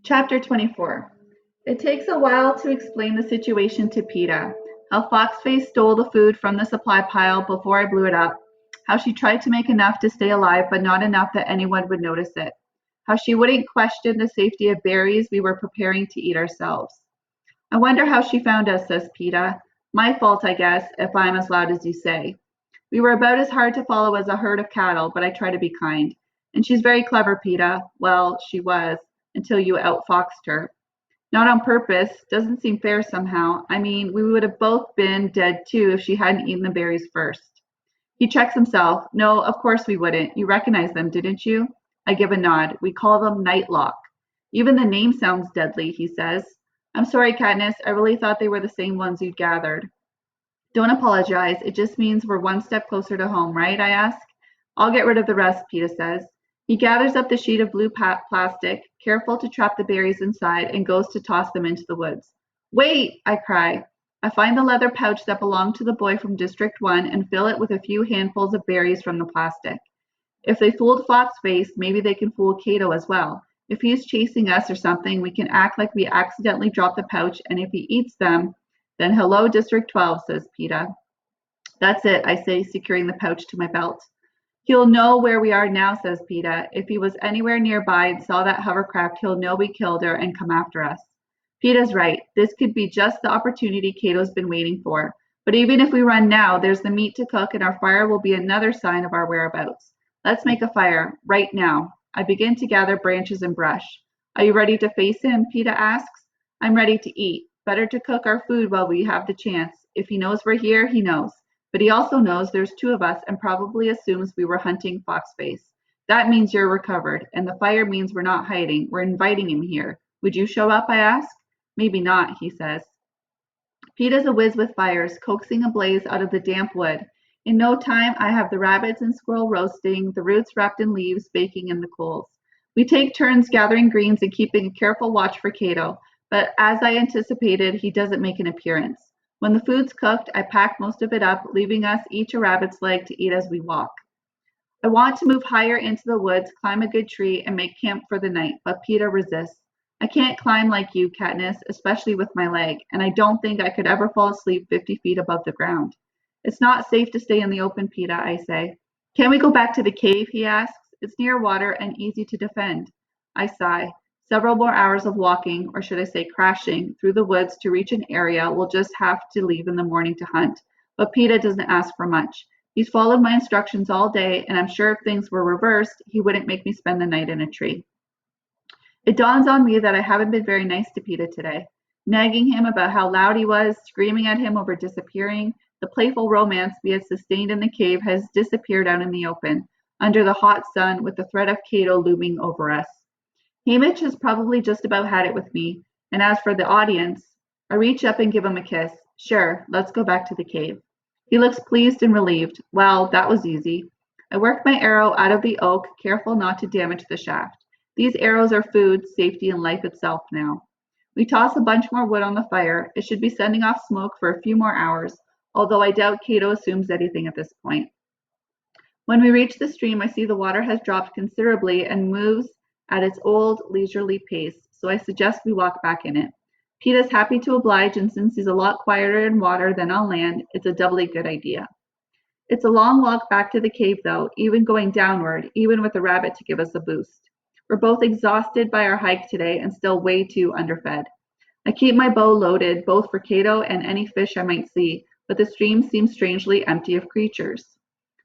Chapter 24. It takes a while to explain the situation to PETA. How Foxface stole the food from the supply pile before I blew it up. How she tried to make enough to stay alive, but not enough that anyone would notice it. How she wouldn't question the safety of berries we were preparing to eat ourselves. I wonder how she found us, says PETA. My fault, I guess, if I'm as loud as you say. We were about as hard to follow as a herd of cattle, but I try to be kind. And she's very clever, PETA. Well, she was, until you outfoxed her. Not on purpose. Doesn't seem fair somehow. I mean, we would have both been dead too if she hadn't eaten the berries first. He checks himself. No, of course we wouldn't. You recognize them, didn't you? I give a nod. We call them Nightlock. Even the name sounds deadly, he says. I'm sorry, Katniss. I really thought they were the same ones you'd gathered. Don't apologize. It just means we're one step closer to home, right? I ask. I'll get rid of the rest, PETA says. He gathers up the sheet of blue plastic, careful to trap the berries inside, and goes to toss them into the woods. Wait, I cry. I find the leather pouch that belonged to the boy from District 1 and fill it with a few handfuls of berries from the plastic. If they fooled Foxface, maybe they can fool Cato as well. If he's chasing us or something, we can act like we accidentally dropped the pouch, and if he eats them, then hello, District 12, says PETA. That's it, I say, securing the pouch to my belt. He'll know where we are now, says PETA. If he was anywhere nearby and saw that hovercraft, he'll know we killed her and come after us. PETA's right. This could be just the opportunity Cato's been waiting for. But even if we run now, there's the meat to cook, and our fire will be another sign of our whereabouts. Let's make a fire, right now. I begin to gather branches and brush. Are you ready to face him? PETA asks. I'm ready to eat. Better to cook our food while we have the chance. If he knows we're here, he knows. But he also knows there's two of us and probably assumes we were hunting Foxface. That means you're recovered, and the fire means we're not hiding. We're inviting him here. Would you show up, I ask? Maybe not, he says. PETA's a whiz with fires, coaxing a blaze out of the damp wood. In no time, I have the rabbits and squirrel roasting, the roots wrapped in leaves baking in the coals. We take turns gathering greens and keeping a careful watch for Cato, but as I anticipated, he doesn't make an appearance. When the food's cooked, I pack most of it up, leaving us each a rabbit's leg to eat as we walk. I want to move higher into the woods, climb a good tree, and make camp for the night, but PETA resists. I can't climb like you, Katniss, especially with my leg, and I don't think I could ever fall asleep 50 feet above the ground. It's not safe to stay in the open, PETA, I say. Can we go back to the cave, he asks. It's near water and easy to defend. I sigh. Several more hours of walking, or should I say crashing, through the woods to reach an area we'll just have to leave in the morning to hunt. But PETA doesn't ask for much. He's followed my instructions all day, and I'm sure if things were reversed, he wouldn't make me spend the night in a tree. It dawns on me that I haven't been very nice to PETA today, nagging him about how loud he was, screaming at him over disappearing. The playful romance we had sustained in the cave has disappeared out in the open, under the hot sun, with the threat of Cato looming over us. Haymitch has probably just about had it with me, and as for the audience, I reach up and give him a kiss. Sure, let's go back to the cave. He looks pleased and relieved. Well, that was easy. I work my arrow out of the oak, careful not to damage the shaft. These arrows are food, safety, and life itself now. We toss a bunch more wood on the fire. It should be sending off smoke for a few more hours, although I doubt Cato assumes anything at this point. When we reach the stream, I see the water has dropped considerably and moves at its old, leisurely pace, so I suggest we walk back in it. PETA's happy to oblige, and since he's a lot quieter in water than on land, it's a doubly good idea. It's a long walk back to the cave, though, even going downward, even with a rabbit to give us a boost. We're both exhausted by our hike today and still way too underfed. I keep my bow loaded, both for Cato and any fish I might see, but the stream seems strangely empty of creatures.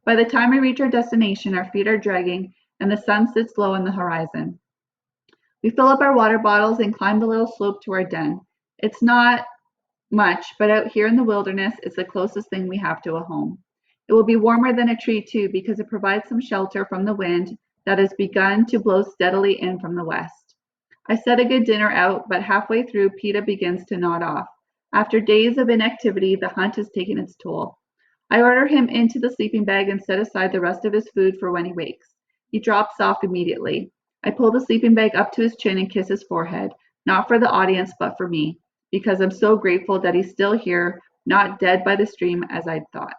By the time we reach our destination, our feet are dragging, and the sun sits low on the horizon. We fill up our water bottles and climb the little slope to our den. It's not much, but out here in the wilderness, it's the closest thing we have to a home. It will be warmer than a tree, too, because it provides some shelter from the wind that has begun to blow steadily in from the west. I set a good dinner out, but halfway through, PETA begins to nod off. After days of inactivity, the hunt has taken its toll. I order him into the sleeping bag and set aside the rest of his food for when he wakes. He drops off immediately. I pull the sleeping bag up to his chin and kiss his forehead, not for the audience, but for me, because I'm so grateful that he's still here, not dead by the stream as I'd thought.